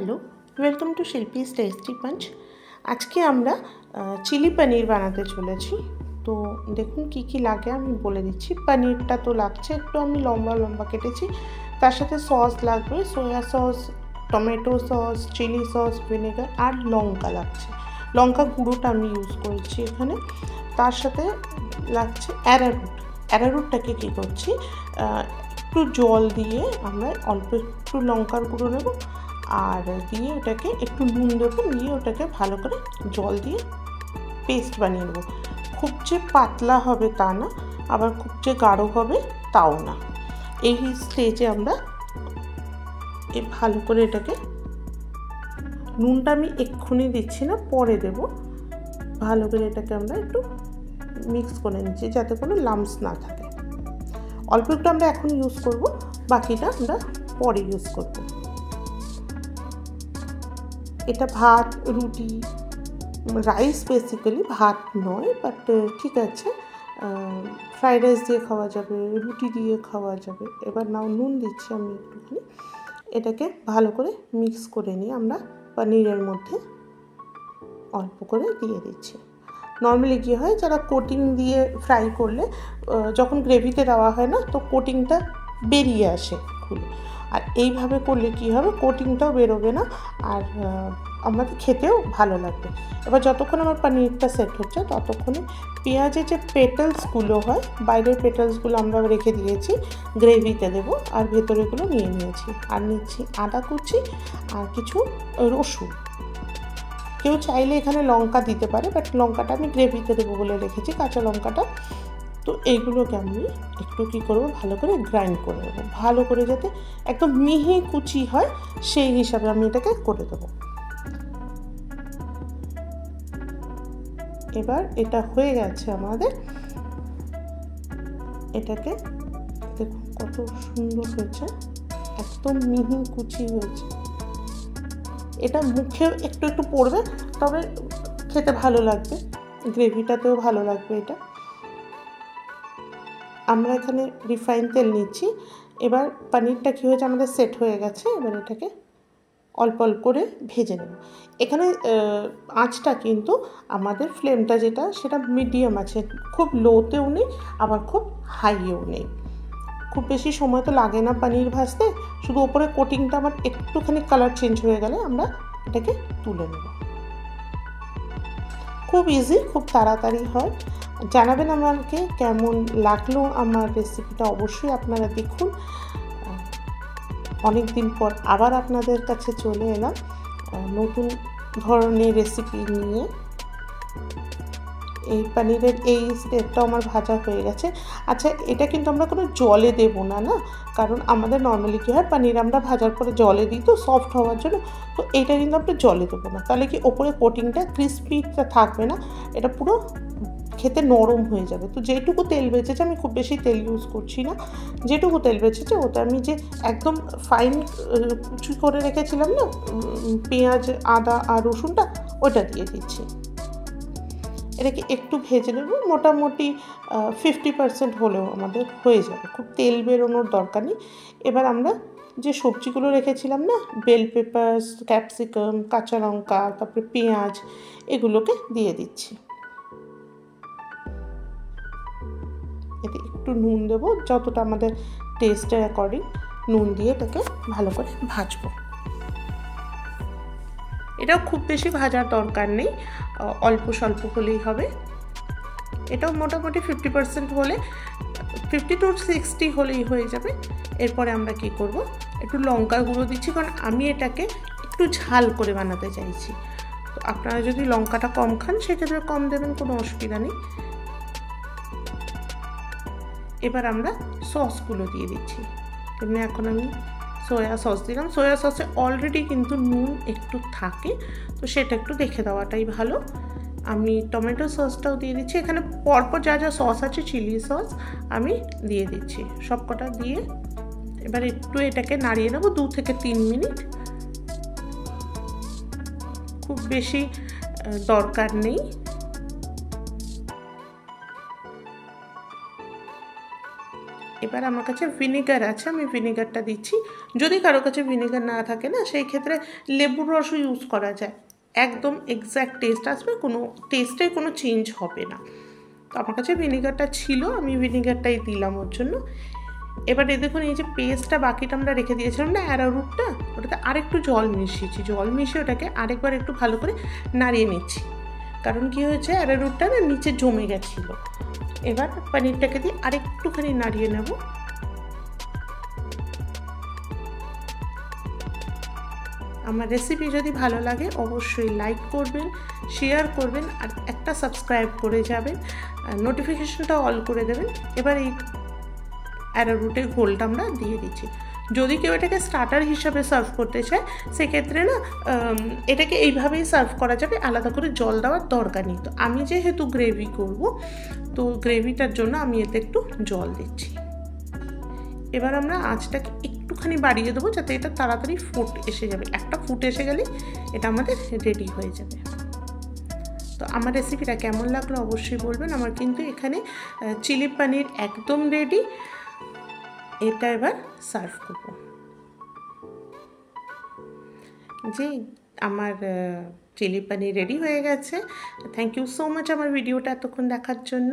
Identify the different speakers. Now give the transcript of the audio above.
Speaker 1: Hello welcome to शिल्पीज tasty पंच। आज के আমরা চিলি পনির বানাতে চলেছি। তো দেখুন কি কি লাগে আমি বলে দিচ্ছি। পনিরটা তো লাগছে, একটু আমি লম্বা লম্বা কেটেছি। তার সাথে সস লাগবে, soya sauce, tomato sauce, chilli sauce, vinegar আর লঙ্কা লাগছে। লঙ্কা গুঁড়োটা আমি ইউজ করেছি এখানে। তার সাথে লাগছে অ্যারারুট। অ্যারারুটটাকে কী করছি, একটু জল দিয়ে আমরা অল্প একটু লঙ্কার গুঁড়ো নেব আর দিয়ে ওটাকে একটু নুন দেবো, দিয়ে ওটাকে ভালো করে জল দিয়ে পেস্ট বানিয়ে নেবো। খুব যে পাতলা হবে তা না, আবার খুব যে গাঢ় হবে তাও না। এই স্টেজে আমরা ভালো করে এটাকে, নুনটা আমি এক্ষুনি দিচ্ছি না, পরে দেব। ভালো করে এটাকে আমরা একটু মিক্স করে নিচ্ছি যাতে কোনো লাম্পস না থাকে। অল্প একটু আমরা এখন ইউজ করব, বাকিটা আমরা পরে ইউজ করব। এটা ভাত, রুটি, রাইস, বেসিক্যালি ভাত নয়, বাট ঠিক আছে, ফ্রাইড রাইস দিয়ে খাওয়া যাবে, রুটি দিয়ে খাওয়া যাবে। এবার নাও নুন দিচ্ছি আমি একটুখানি। এটাকে ভালো করে মিক্স করে নিয়ে আমরা পনিরের মধ্যে অল্প করে দিয়ে দিচ্ছি। নর্মালি কী হয়, যারা কোটিং দিয়ে ফ্রাই করলে যখন গ্রেভিতে দেওয়া হয় না, তো কোটিংটা বেরিয়ে আসে খুলে। আর এইভাবে করলে কী হবে, কোটিংটাও বেরোবে না আর আমাদের খেতেও ভালো লাগবে। এবার যতক্ষণ আমার পনিরটা সেট হচ্ছে ততক্ষণে পেঁয়াজের যে পেটালসগুলো হয়, বাইরের পেটালসগুলো আমরা রেখে দিয়েছি, গ্রেভিতে দেবো। আর ভেতরেগুলো নিয়ে নিয়েছি। আর নিচ্ছি আদা কুচি আর কিছু রসুন। কেউ চাইলে এখানে লঙ্কা দিতে পারে, বাট লঙ্কাটা আমি গ্রেভিতে দেবো বলে রেখেছি, কাঁচা লঙ্কাটা। তো এইগুলোকে আমি একটু কী করবো, ভালো করে গ্রাইন্ড করে দেবো, ভালো করে যাতে একদম মিহি কুচি হয় সেই হিসাবে আমি এটাকে করে দেবো। এবার এটা হয়ে গেছে আমাদের। এটাকে দেখুন কত সুন্দর হয়েছে, একদম মিহি কুচি হয়েছে। এটা মুখে একটু একটু পড়বে, তবে খেতে ভালো লাগবে, গ্রেভিটাতেও ভালো লাগবে। এটা আমরা এখানে রিফাইন তেল নিচ্ছি। এবার পনিরটা কী হয়েছে, আমাদের সেট হয়ে গেছে। এবার এটাকে অল্প অল্প করে ভেজে নেব। এখানে আঁচটা কিন্তু আমাদের ফ্লেমটা যেটা, সেটা মিডিয়াম আছে, খুব লোতেও নেই আবার খুব হাইয়েও নেই। খুব বেশি সময় তো লাগে না পনির ভাজতে, শুধু ওপরে কোটিংটা আমার একটুখানি কালার চেঞ্জ হয়ে গেলে আমরা এটাকে তুলে নেব। খুব ইজি, খুব তাড়াতাড়ি হয়। জানাবেন আমাকে কেমন লাগলো আমার রেসিপিটা, অবশ্যই আপনারা দেখুন। অনেক দিন পর আবার আপনাদের কাছে চলে এলাম নতুন ধরনের রেসিপি নিয়ে। এই পনিরের এই স্টেপটা আমার ভাজা হয়ে গেছে। আচ্ছা, এটা কিন্তু আমরা কোনো জলে দেবো না, না, কারণ আমাদের নর্মালি কী হয়, পনির আমরা ভাজার পরে জলে দিই তো সফট হওয়ার জন্য। তো এইটা কিন্তু আমরা জলে দেবো না, তাহলে কি ওপরে কোটিংটা ক্রিস্পিটা থাকবে না, এটা পুরো খেতে নরম হয়ে যাবে। তো যেটুকু তেল বেঁচেছে, আমি খুব বেশি তেল ইউজ করছি না, যেটুকু তেল বেঁচেছে ওটা আমি যে একদম ফাইন কুচি করে রেখেছিলাম না পেঁয়াজ, আদা আর রসুনটা, ওটা দিয়ে দিচ্ছি। এটাকে একটু ভেজে নেব, মোটামুটি 50% হলেও আমাদের হয়ে যাবে, খুব তেল বেরোনোর দরকার নেই। এবার আমরা যে সবজিগুলো রেখেছিলাম না, বেল পেপারস, ক্যাপসিকাম, কাঁচা লঙ্কা, তারপরে পেঁয়াজ, এগুলোকে দিয়ে দিচ্ছি। এতে একটু নুন দেবো, যতটা আমাদের টেস্টের অ্যাকর্ডিং নুন দিয়ে এটাকে ভালো করে ভাজবো। এটাও খুব বেশি ভাজার দরকার নেই, অল্প স্বল্প হলেই হবে। এটাও মোটামুটি 50% হলে, 50 to 60 হলেই হয়ে যাবে। এরপরে আমরা কি করব, একটু লঙ্কার গুঁড়ো দিচ্ছি, কারণ আমি এটাকে একটু ঝাল করে বানাতে চাইছি। তো আপনারা যদি লঙ্কাটা কম খান সেক্ষেত্রে কম দেবেন, কোনো অসুবিধা নেই। এবার আমরা সসগুলো দিয়ে দিচ্ছি। তেমনি এখন আমি সয়া সস দিলাম। সয়া সসে অলরেডি কিন্তু নুন একটু থাকে, তো সেটা একটু দেখে দেওয়াটাই ভালো। আমি টমেটো সসটাও দিয়ে দিচ্ছি। এখানে পরপর যা যা সস আছে, চিলি সস আমি দিয়ে দিচ্ছি সবকটা দিয়ে। এবার একটু এটাকে নাড়িয়ে নেবো 2 থেকে 3 মিনিট, খুব বেশি দরকার নেই। এবার আমার কাছে ভিনেগার আছে, আমি ভিনেগারটা দিচ্ছি। যদি কারো কাছে ভিনেগার না থাকে না, সেই ক্ষেত্রে লেবুর রসও ইউজ করা যায়, একদম এক্স্যাক্ট টেস্ট আসবে, কোনো টেস্টে কোনো চেঞ্জ হবে না। তো আমার কাছে ভিনেগারটা ছিল, আমি ভিনেগারটাই দিলাম ওর জন্য। এবারে দেখুন এই যে পেস্টটা বাকিটা আমরা রেখে দিয়েছিলাম না অ্যারারুটটা, ওটাতে আরেকটু জল মিশিয়েছি, জল মিশিয়ে ওটাকে আরেকবার একটু ভালো করে নাড়িয়ে নিচ্ছি, কারণ কি হয়েছে অ্যারারুটটা না নিচে জমে গেছিলো। এবার পনিরটাকে দিয়ে আরেকটুখানি নাড়িয়ে নেব। আমার রেসিপি যদি ভালো লাগে অবশ্যই লাইক করবেন, শেয়ার করবেন, আর একটা সাবস্ক্রাইব করে যাবেন, নোটিফিকেশনটা অল করে দেবেন। এবার এই অ্যারারুটের ঘোলটা আমরা দিয়ে দিচ্ছি। যদি কেউ এটাকে স্টার্টার হিসাবে সার্ভ করতে চায় সেক্ষেত্রে না এটাকে এইভাবেই সার্ভ করা যাবে, আলাদা করে জল দেওয়ার দরকার নেই। তো আমি যেহেতু গ্রেভি করব, তো গ্রেভিটার জন্য আমি এতে একটু জল দিচ্ছি। এবার আমরা আঁচটাকে একটুখানি বাড়িয়ে দেবো যাতে এটা তাড়াতাড়ি ফুট এসে যাবে, একটা ফুট এসে গেলেই এটা আমাদের রেডি হয়ে যাবে। তো আমার রেসিপিটা কেমন লাগলো অবশ্যই বলবেন। আমার কিন্তু এখানে চিলি পনির একদম রেডি, এটা এবার সার্ভ করব। যে আমার চিলি পনির রেডি হয়ে গেছে। থ্যাংক ইউ সো মাচ আমার ভিডিওটা এতক্ষণ দেখার জন্য।